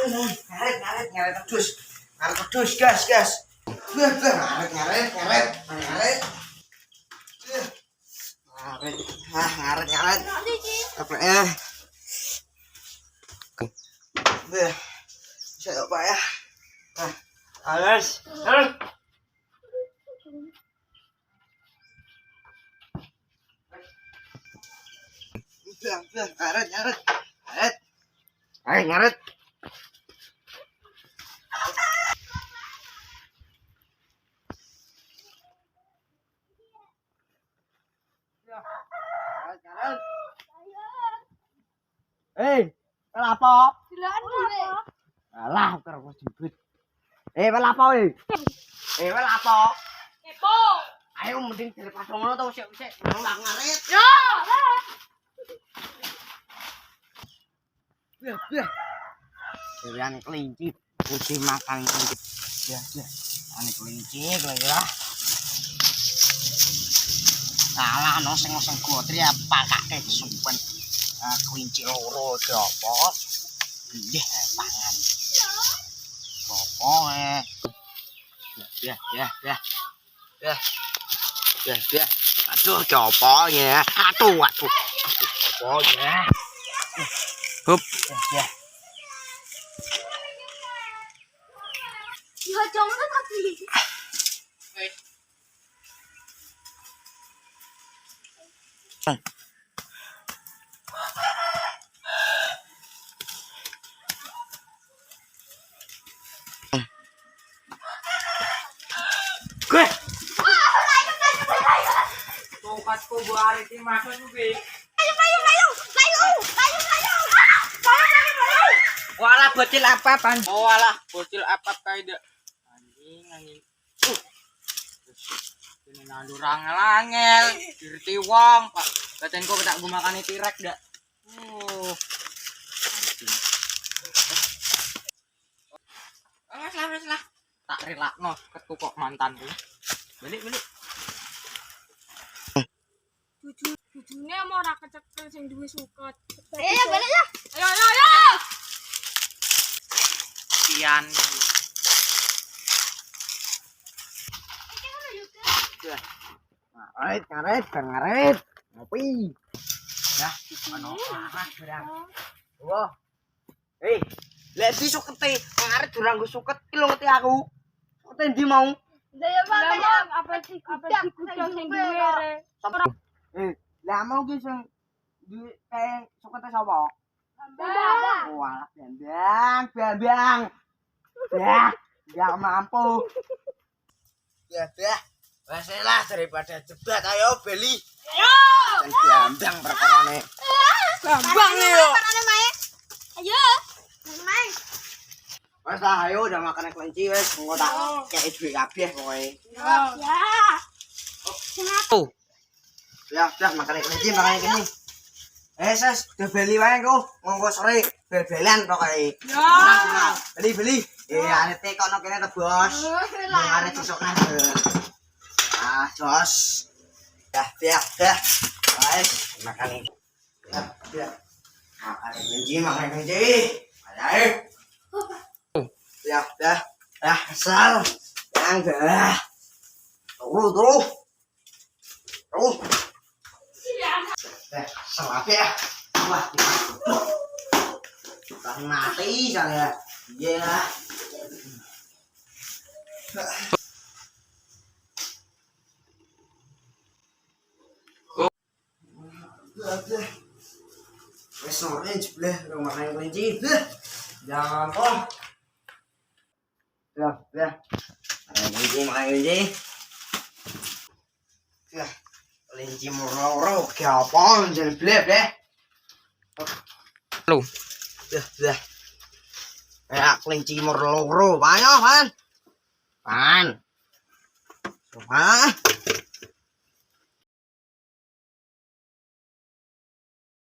Ngaret pedus. Ngaret pedus, gas. Ngaret. Ngaret. Apa ya? Saya apa ya? Alas. Ngaret. Apa? Alah, karo jibut. Apa? Apa? Kepo. Ayo mending dilepas ngono to sik ngaret. Yo. Dewan kelinci, putih makan kelinci. Ya. Ane kelinci ya. Salah no sing gotri apa kakek sumpen. Kelinci loro iki apa? Nggih pangan. Apa Ya. Aduh, copo ya. Aduh. Copo ya. Hup. Ya. Ya jangan tapi. Gue. Tongkatku buat hari ini masuk juga. Walah bocil apa pan? Oh alah, bocil apa kayak anjing. Ini nandur angel, dirti wong, Pak. Katenku tak gue makan tirek dak. Wes lah. Tak relakno ketku kok mantanku. Balik. Bujune mau ora kecekel sing duwe suket. Balik ya. Ayo. Kian. Ngaret. Ngopi. Ya, ano gerang. Wah. Lek di sukete, ngaret durang go suket ki lho ngerti aku. Sukete ndi mau? Ya apa sih kucing sing duwe re. Lah mau ki sing duwe kae sukete sapa? Wah, Bambang. Ya, enggak mampu. Ya, wes lah daripada debat ayo beli. Ayo. Bambang perkarane. Bambang yo. Ayo. Main. Wes lah ayo udah makan kelinci wes engko tak kei duit kabeh pokoke. Ya. Ya, makan kelinci kene. Ses, udah beli wae engko ngongko sore bel-belan pokoke. Ya. Beli. Ane tekokno kene to, Bos. Arek sesuk nang. Jos. Dah. Wes, makan. Ya. Makan kelinci. Ayo. Ya, dah. Asal. Yang dah. Terus. Salah ya. Wah, mati saya. Iya. Wes sore jebleh rumah makan kelinci. Jangan kok. Ya. Kelinci makan kelinci. Ya. Kelinci moro-moro ke apa jebleh deh. Lu. Ya. Kayak kelinci moro-moro, banyak, Pan. Pan.